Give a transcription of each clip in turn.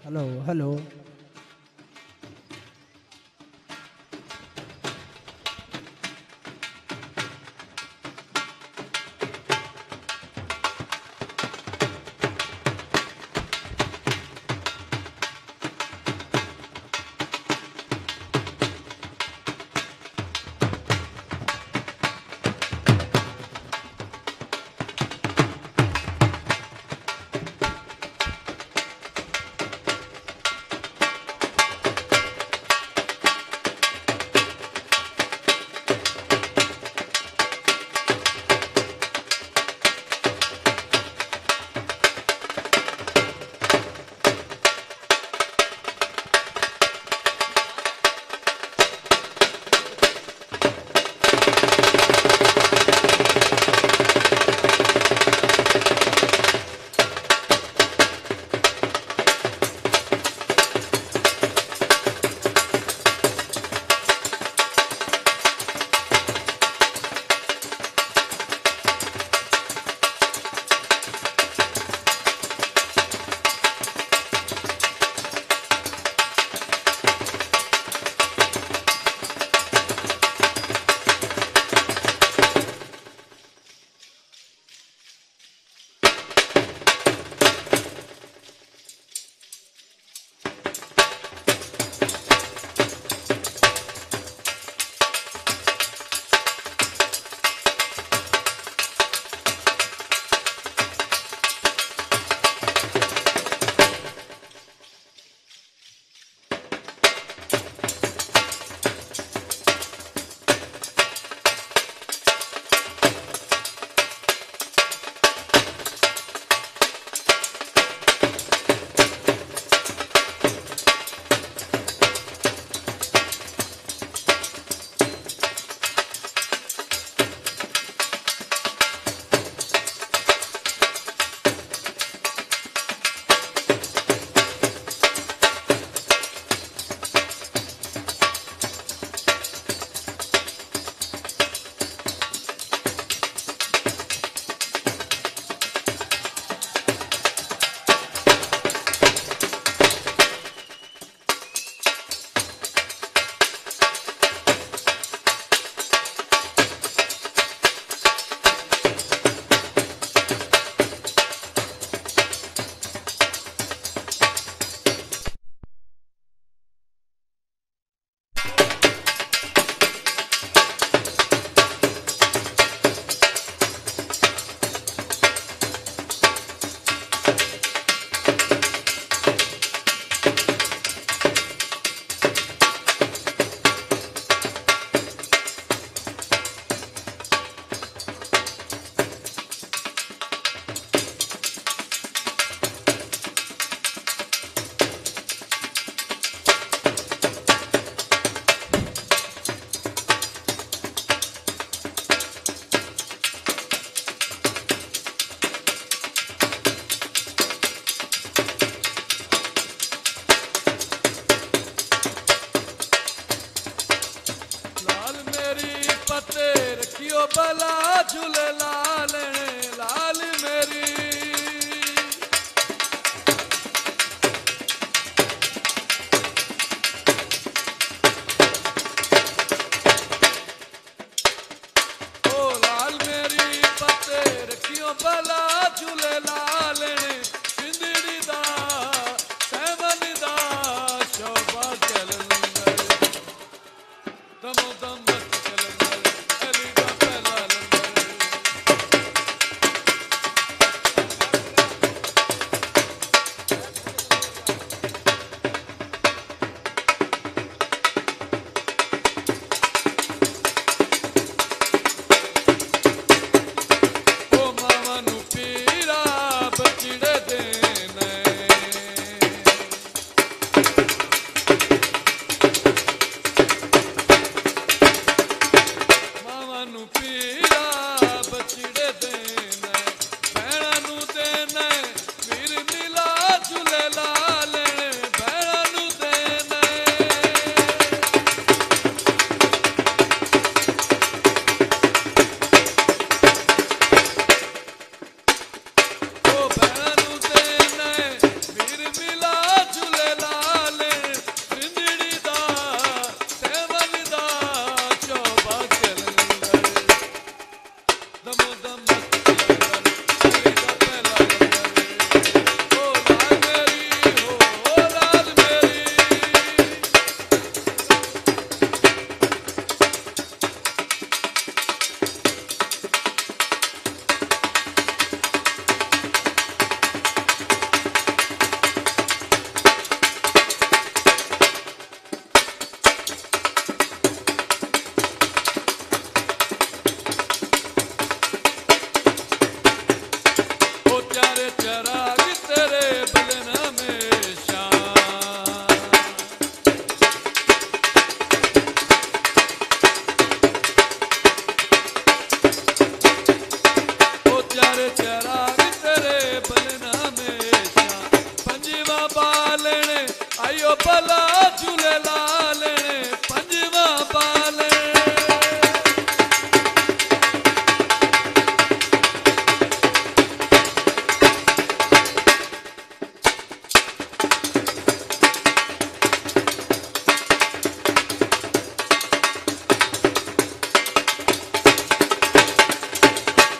Hello hello. भला झूलेलाल ने पंजवा पाले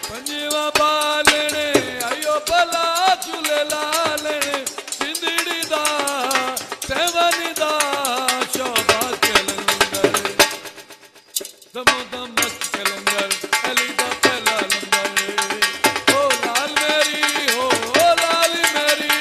पंजवा पालने आयो भला झूलेलाल ने सिंधड़ी दा सेवन दा शोभा कलंदर दमो दम मस्त कलंदर अली दा पहला लंगर ओ लाल मेरी हो लाल मेरी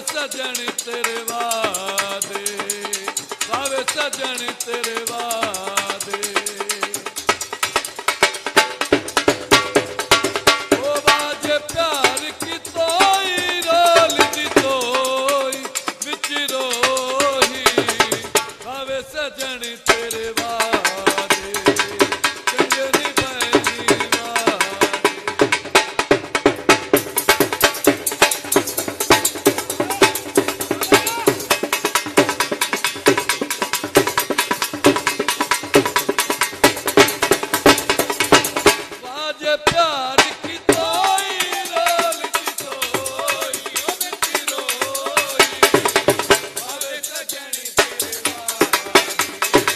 सजन तेरे वादे भावे सजन तेरे वादे ओ बाजे प्यार की तोई रोल दी तोई विच रोही भावे सजन तेरे वादे कंजरी बैनी वादे प्यार की तोई रोल की तोई ओ मिठी रोई भावे सजन तेरे वादे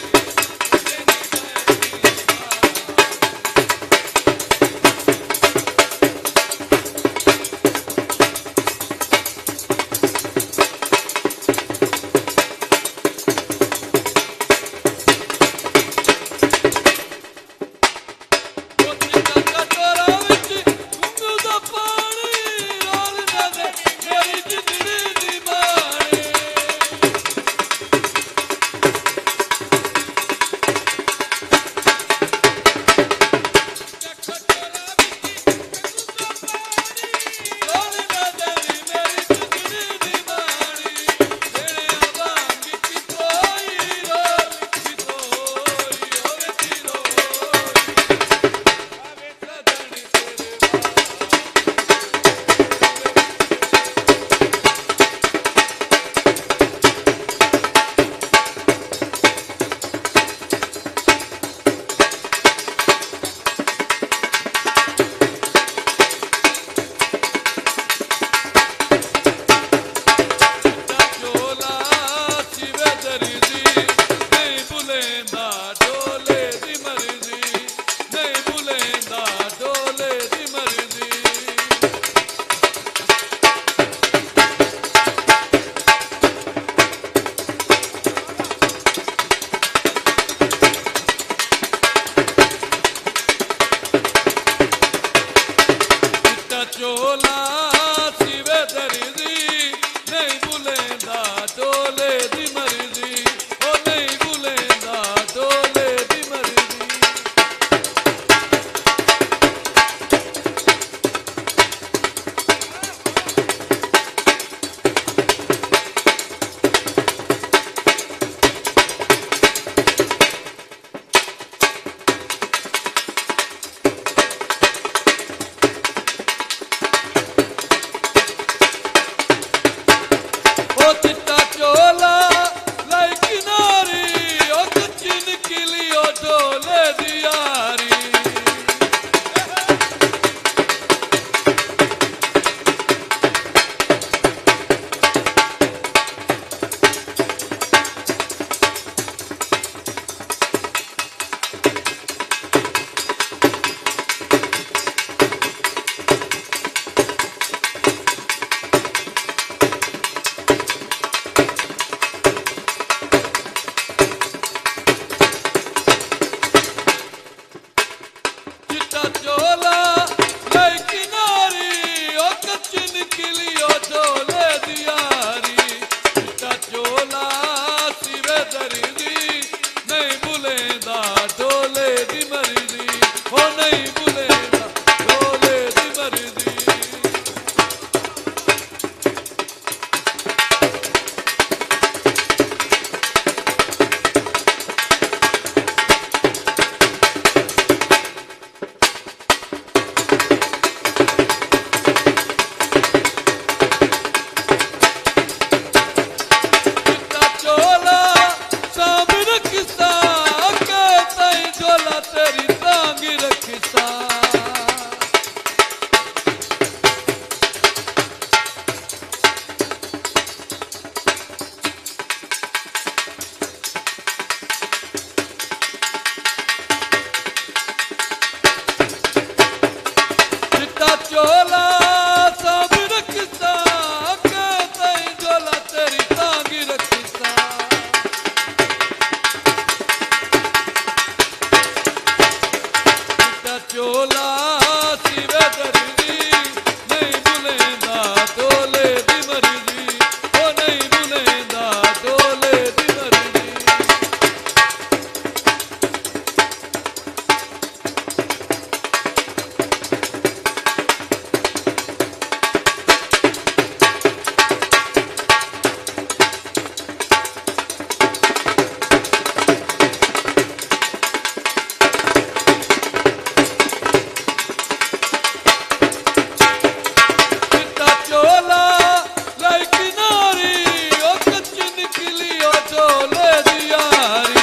रखसा के तई झोला तेरी टांग रखसा चिट्टा चोला सब रखसा के तई झोला तेरी टांग रखसा चिट्टा चोला सिवे दर्दी नहीं भुलेंदा डोले दी मर्जी ओ नहीं भुलेंदा डोले दी मर्जी चिट्टा चोला लाइक नारी ओ कच्ची निकली ओ डोले दी यारी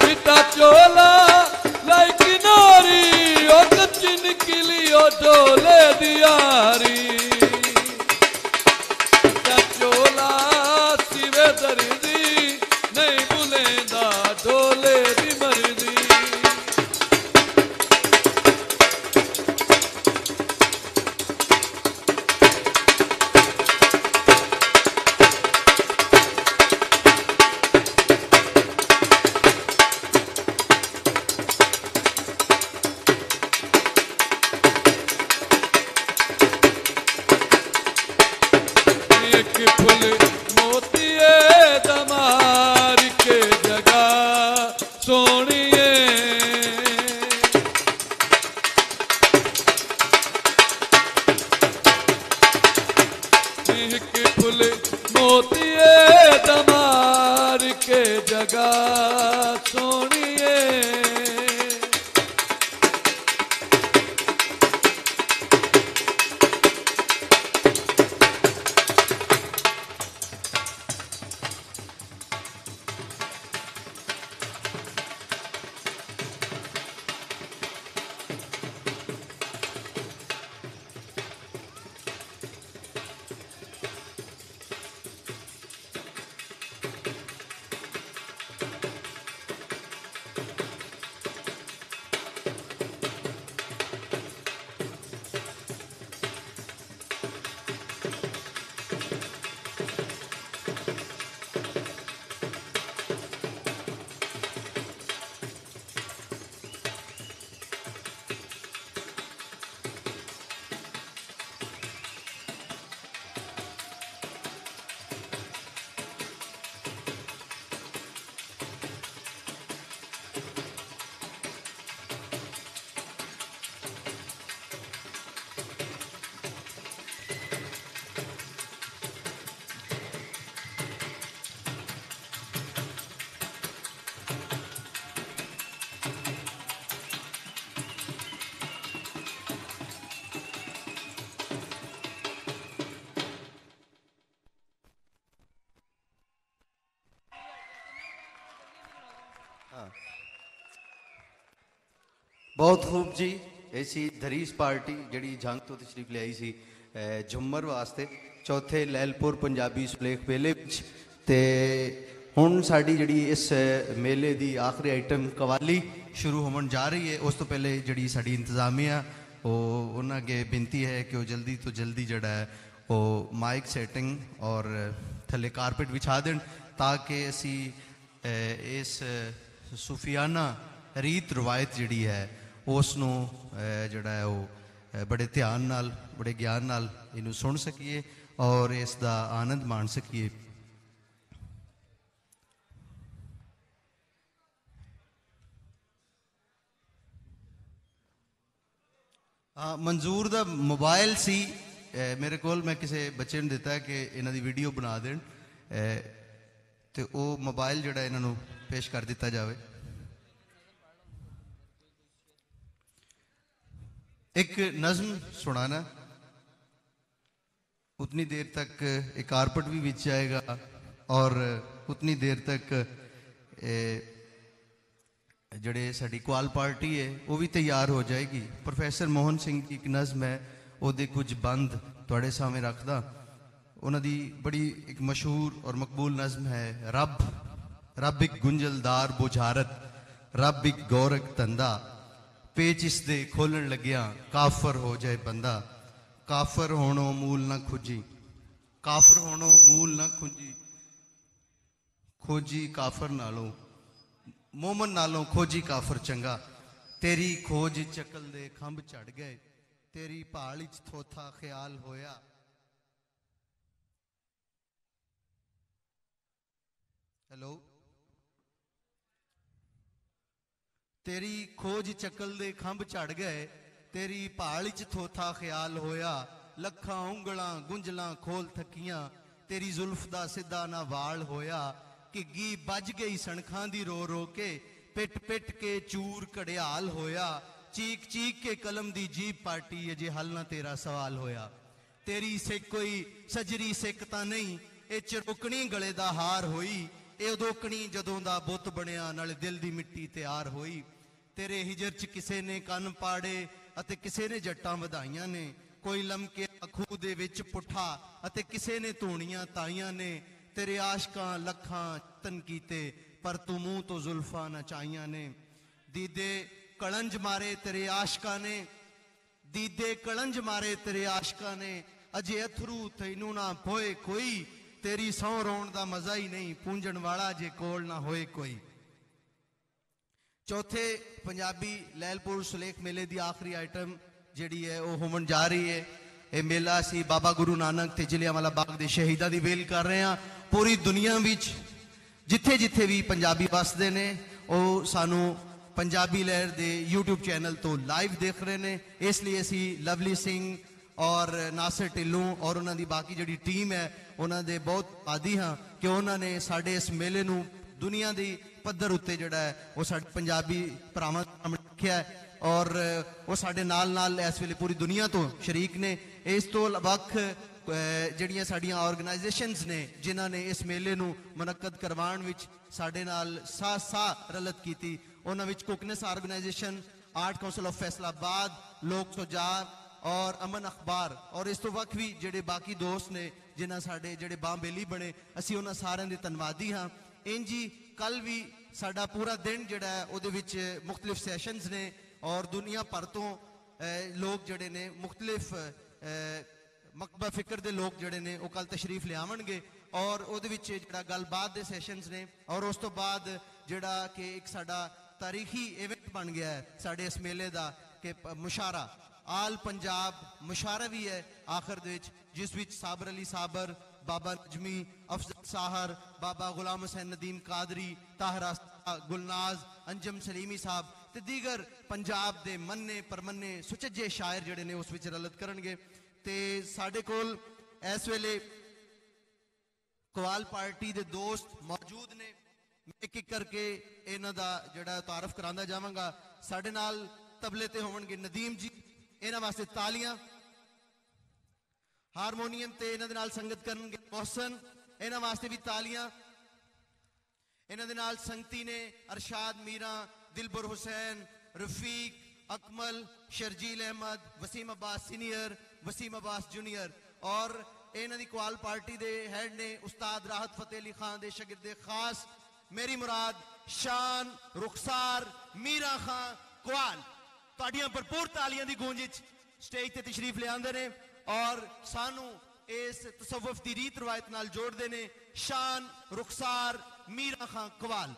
चिट्टा चोला लाइक नारी ओ कच्ची निकली ओ डोले दी यारी चिट्टा चोला सिवे दर्दी नहीं भुलेंदा डोले दी मर्जी एक फूल मोतिए दमार के जगह सोनिए एक फूल मोतिए दमार के जगह सोनिए बहुत खूब जी। ऐसी धरीस पार्टी जिहड़ी जंग तो तशरीफ ले आई सी झुम्मर वास्ते चौथे लैलपुर पंजाबी सुलेख मेले विच ते हुण साडी जिहड़ी इस मेले दी आखिरी आइटम कवाली शुरू होवन जा रही है। उस तो पहले जिहड़ी साडी इंतजामिया वो उन्हां अगे बेनती है कि वो जल्दी तो जल्दी जिहड़ा है वो माइक सैटिंग और थले कारपेट विछा देन ताकि असी इस सूफियाना रीत रवायत जिहड़ी है उसनूं जिहड़ा है वो बड़े ध्यान नाल बड़े ज्ञान नाल इनू सुन सकीए और इसका आनंद मान सकीए। मंजूर दा मोबाइल सी मेरे को मैं किसी बच्चे ने दिता है कि इन्हां दी वीडियो बना देन। ਤੇ ਉਹ ਮੋਬਾਈਲ ਜਿਹੜਾ ਇਹਨਾਂ ਨੂੰ ਪੇਸ਼ ਕਰ ਦਿੱਤਾ ਜਾਵੇ। एक नज़म सुनाना, उतनी देर तक एक कारपेट भी बिछ जाएगा और उतनी देर तक जड़े साड़ी क्वाल पार्टी है वो भी तैयार हो जाएगी। प्रोफेसर मोहन सिंह की एक नज़म है, ਉਹਦੇ कुछ बंद तुहाडे सामने रखदा। उन्हां दी बड़ी एक मशहूर और मकबूल नज़म है, रब रब एक गुंजलदार बुझारत, रब एक गौरक धंधा, पेचिस दे खोलन लग्या काफर हो जाए बंदा, काफर होनो मूल ना खुजी, काफर होनो मूल ना खुजी, खोजी काफर नालों मोमन नालों खोजी काफर चंगा, तेरी खोज चकल दे खंभ चढ़ गए, तेरी भाल च थोथा ख्याल होया। हेलो, तेरी खोज चकल दे खंभ चढ़ गए, तेरी भाल च थोथा ख्याल होया, लखां उंगलां गुंजलां खोल थकियां, तेरी जुल्फ दा सिद्धा ना वाल होया, घिग्गी बज गई सणखां दी रो रो के, पिट पिट के चूर घड़ियाल होया, चीक चीक के कलम दी जीप पाटी, अजे हल ना तेरा सवाल होया। तेरी सिक कोई सजरी सिक तां नहीं, ए चरोकनी गले दा हार होई, ਇਹ ਉਦੋਕਣੀ ਜਦੋਂ ਦਾ ਬੁੱਤ ਬਣਿਆ, ਨਾਲੇ ਦਿਲ ਦੀ ਮਿੱਟੀ ਤਿਆਰ ਹੋਈ। ਤੇਰੇ ਹਿਜਰ 'ਚ ਕਿਸੇ ਨੇ ਕੰਨ ਪਾੜੇ ਅਤੇ ਕਿਸੇ ਨੇ ਜੱਟਾਂ ਵਧਾਈਆਂ ਨੇ, ਕੋਈ ਲਮਕਿਆ ਖੂਹ ਦੇ ਵਿੱਚ ਪੁੱਠਾ ਅਤੇ ਕਿਸੇ ਨੇ ਧੂਣੀਆਂ ਤਾਈਆਂ ਨੇ। ਤੇਰੇ ਆਸ਼ਕਾਂ ਲੱਖਾਂ ਤਨ ਕੀਤੇ ਪਰ ਤੂੰ ਮੂੰਹ ਤੋਂ ਜ਼ੁਲਫਾਂ ਨਚਾਈਆਂ ਨੇ। ਦੀਦੇ ਕਲੰਜ ਮਾਰੇ ਤੇਰੇ ਆਸ਼ਕਾਂ ਨੇ, ਦੀਦੇ ਕਲੰਜ ਮਾਰੇ ਤੇਰੇ ਆਸ਼ਕਾਂ ਨੇ, ਅਜੇ ਅਥਰੂ ਤੈਨੂੰ ਨਾ ਪੋਏ ਕੋਈ, तेरी सौ रोण का मजा ही नहीं, पूंजन वाला जे कोल ना होए कोई। चौथे पंजाबी लैलपुर सुलेख मेले की आखिरी आइटम जिहड़ी है वो होवन जा रही है। ये मेला असी बाबा गुरु नानक ते जलियांवाला बाग के शहीदां दी वेल कर रहे हैं। पूरी दुनिया विच जिथे जिथे भी पंजाबी वसदे ने वो सानू पंजाबी लहर दे यूट्यूब चैनल तो लाइव देख रहे हैं। इसलिए असी लवली सिंह और नासिर ढिल्लों और उन्होंने बाकी जी टीम है उन्होंने बहुत आदि हाँ कि उन्होंने साढ़े इस मेले नूं दुनिया की पद्धर उत्ते जिहड़ा है वो साडे पंजाबी भरावां सामने रखिया है और वो साडे नाल नाल इस वेले पूरी दुनिया तो शरीक ने। इस तो वख जिहड़ियां साडीआं ऑर्गेनाइजेशनस ने जिन्हां ने इस मेले नूं मुनक्कद करवाउण विच साडे नाल साह रलत कीती, उन्हां विच कुकनेस organization, art council of Faisalabad, लोक सुझाव और अमन अखबार और इस तो वक्त भी जेडे बाकी दोस्त ने जिन्हें साढ़े जेडे बांबेली बने, असी उन्होंने सारे दे धन्नवादी हाँ। इंज ही कल भी साडा पूरा दिन जिहड़ा है उहदे विच मुख्तलिफ सैशनस ने और दुनिया भर तो लोग जिहड़े ने मुख्तलिफ मकबा फिक्र के लोग जिहड़े ने वो कल तशरीफ लियावणगे और उहदे विच जिहड़ा गलबात दे सैशनस ने और उस तो बाद जिहड़ा कि एक साडा तारीखी इवेंट बन गया है साडे इस मेले का कि मुशारा आल पंजाब मुशारा भी है आखिर दे विच, जिस विच साबर अली साबर, बाबा नजमी, अफजल साहर, बाबा गुलाम हुसैन नदीम कादरी, ताहरा गुलनाज, अंजम सलीमी साहब ते दीगर पंजाब दे मन्ने परमन्ने सुचज्जे शायर जिहड़े ने उस विच रलत करनगे। ते साडे कोल इस वेले कवाल पार्टी दे दोस्त मौजूद ने। मैं एक एक करके इन्हां दा जिहड़ा तारफ करांदा जावांगा। साडे नाल तबले ते होवणगे नदीम जी, इन्हां वास्ते तालियां। हारमोनीयम ते इन्हां दे नाल संगत करनगे मोहसन, इन्हां वास्ते भी तालियां। इन्हां दे नाल संगती ने अरशाद मीरा, दिलबर हुसैन, रफीक, अकमल, शर्जील अहमद, वसीम अब्बास सीनियर, वसीम अब्बास जूनियर और इन्हां दी क्वाल पार्टी दे हेड ने उस्ताद राहत फतेह अली खान दे शागिर्दे खास मेरी मुराद, शान, रुखसार, मीरा खां क्वाल। तुहाडियां भरपूर तालियां दी गूंज विच स्टेज ते तशरीफ ले आंदे ने और सानू इस तसव्वुफ दी रीत रवायत नाल जोड़दे ने शान, रुखसार, मीरा खां क्वाल।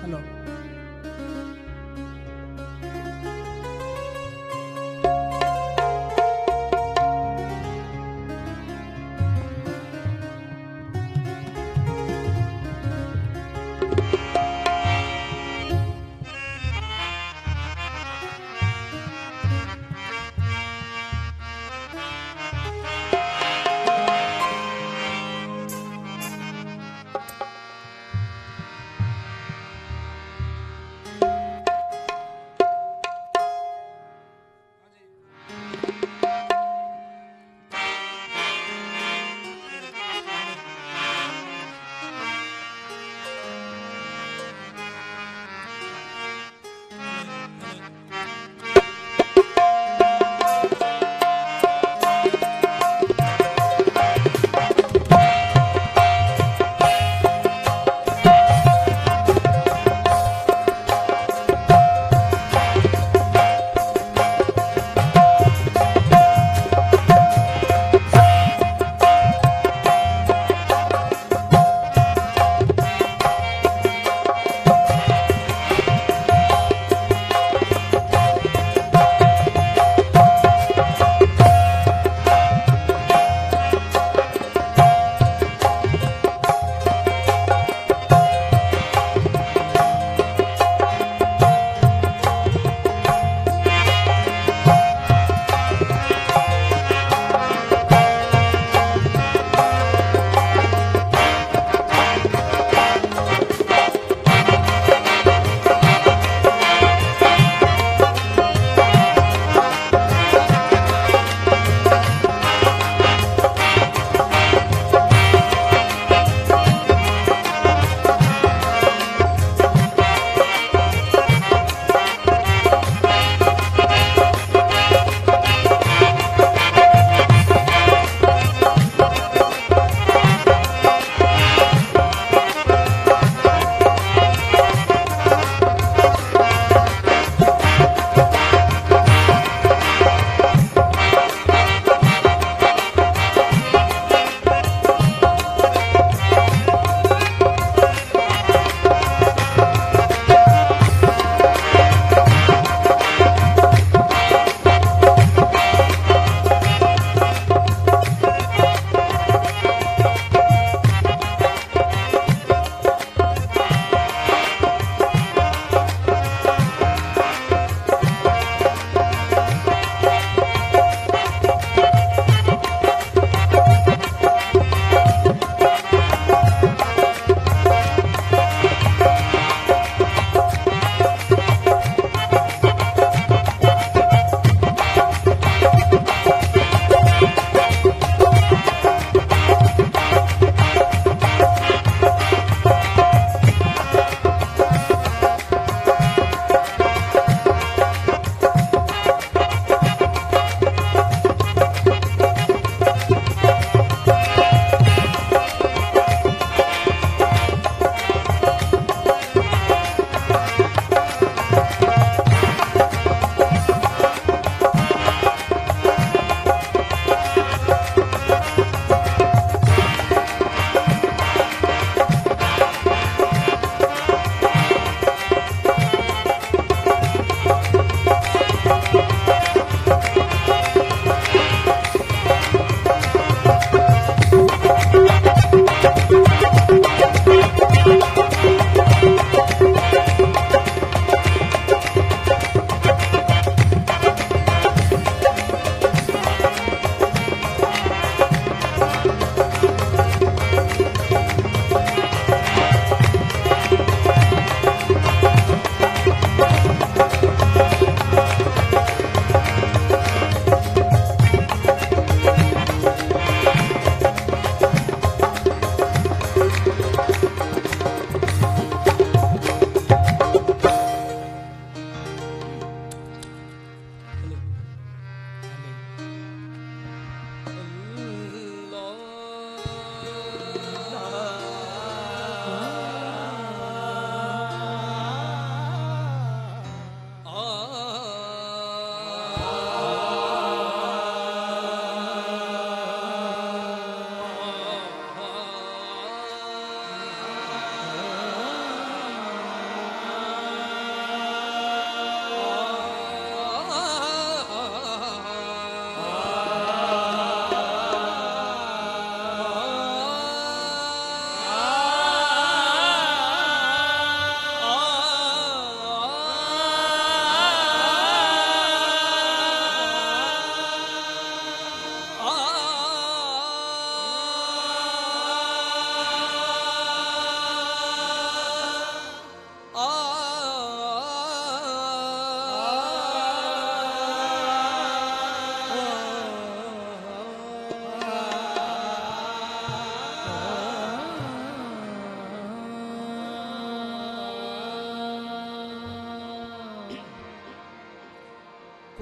हेलो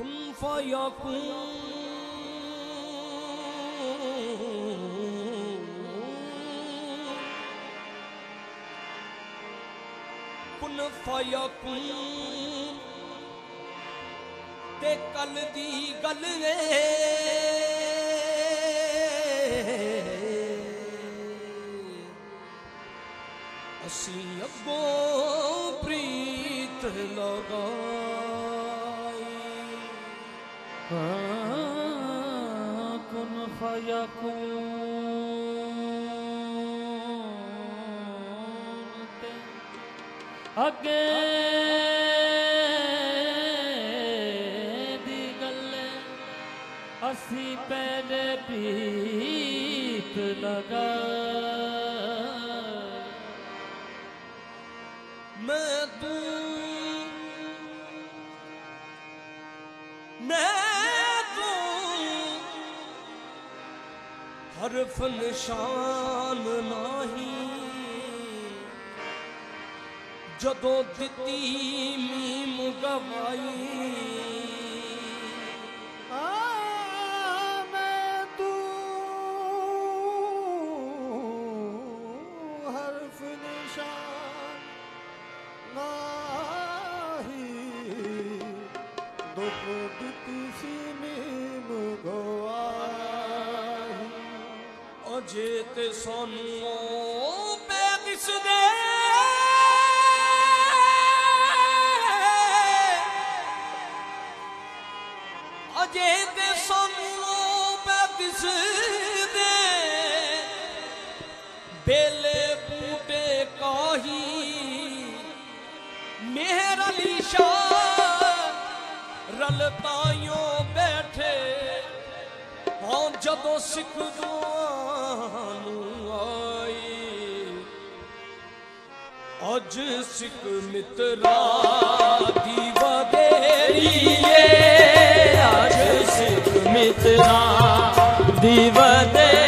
कुन फयकून कुन फयकून ते कल दी गल असी अगों प्रीत लगाई कुन फयकून ते अगे दी गल असी पहले प्रीत लगाई मैं तू हरफ निशान नाही जदों दिती मीम गवाई मैं तू हरफ निशान नाही दुख दिती सी मीम गवाई अजे ते सानू बेदिस दे अजे ते सानू बेदिस दे बेले बूटे काही मेहर अली शाह रलताइयों बैठे हाँ जदों सिख दुआनू आई अज सिख मित्रा दी वडेरी अज सिख मित्रा दी वडेरी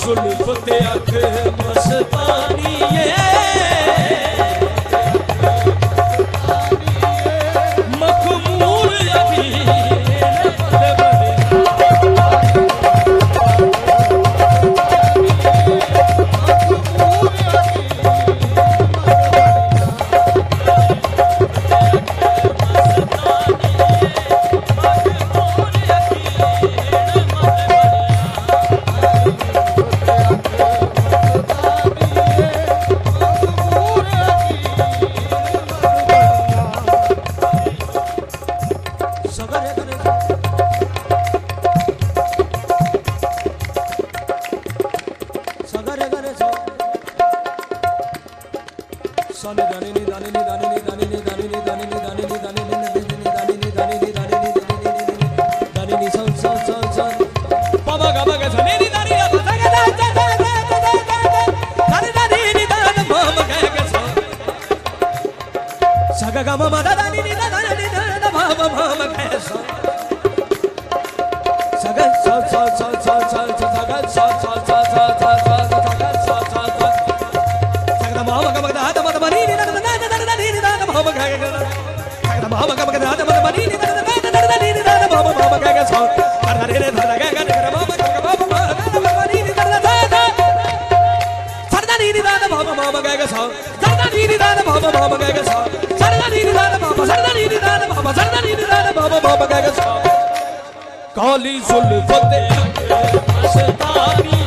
जुल्फ ते अख मस्तानी मखमूर अमीर काली जुल्फ ते मस्तानी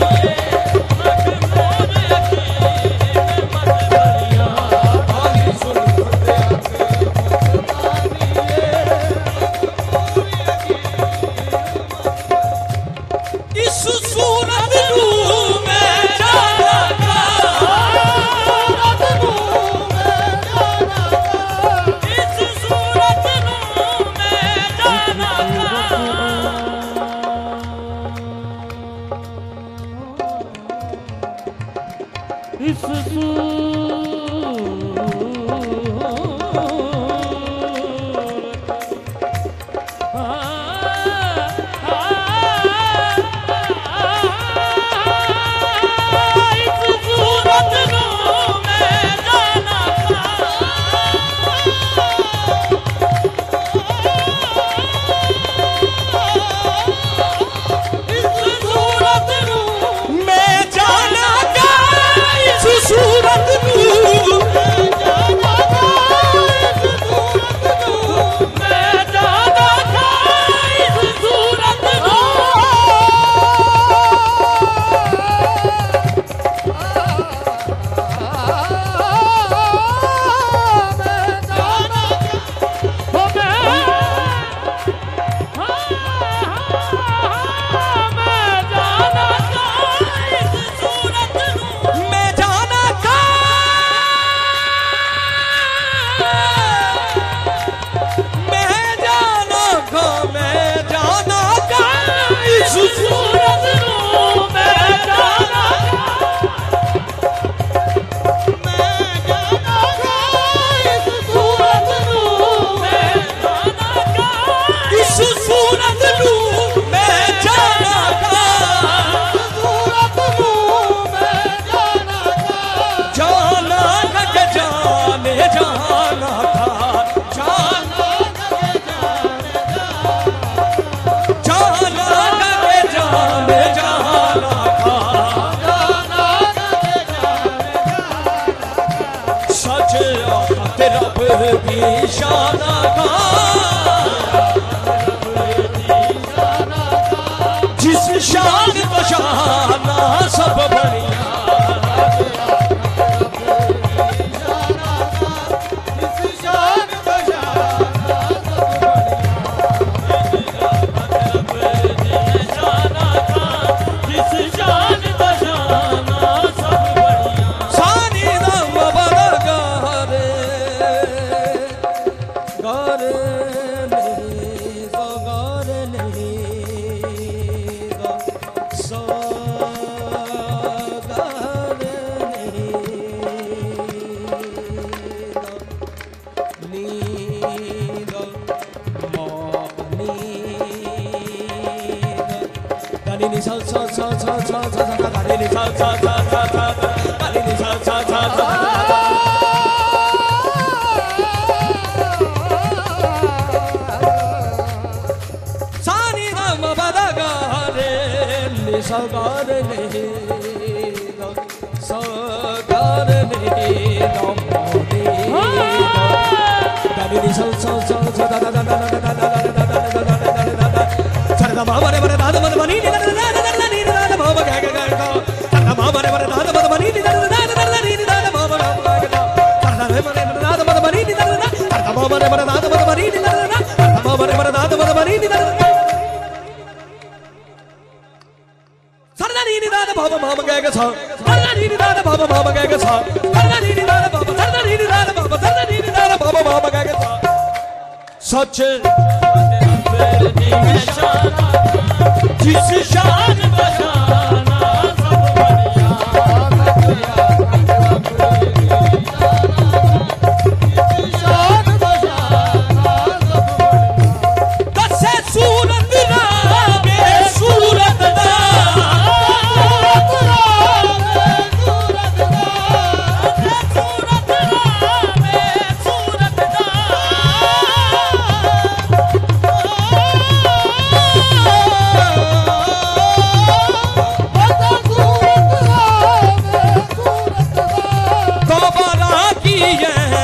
रे नी सा सा सा सा सा सा सा रे नी सा सा सा सा सा रे नी सा सा सा सा सानी दा म पदा गा रे नी सा गा रे नी सा गा रे नी दा रे नी सा सा सा सा दा दा दा दा दा दा दा मामा रे बरे दाद मद बनी नी दा दा दा नी दा दा मामा गा गा गा दा मामा रे बरे दाद मद बनी नी दा दा दा नी दा दा मामा गा गा दा रे बरे दाद मद बनी नी दा दा दा मामा रे बरे दाद मद बनी नी दा दा दा मामा रे बरे दाद मद बनी नी दा दा सरदा नी दा दा बाबा मामा गा गा सा सरदा नी दा दा बाबा मामा गा गा सा सरदा नी दा दा बाबा सरदा नी दा दा बाबा सरदा नी दा दा बाबा मामा गा गा सा सच जिस शान बशाना सब बढ़िया शान बशाना सब दसे सूरत नामे सूरत दा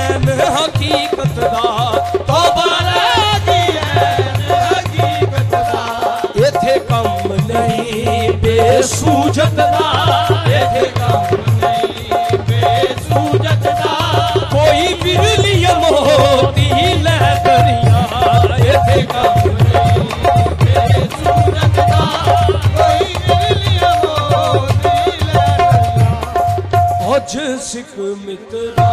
हकीकत दा तौबारा दी हकीकत दा इथे कम नहीं बेसूजत दा इथे कम नहीं बेसूजत दा कोई बिरली मोती ले दरिया इथे कम नहीं बेसूजत दा कोई बिरली मोती ले दरिया अज सिख मित्रा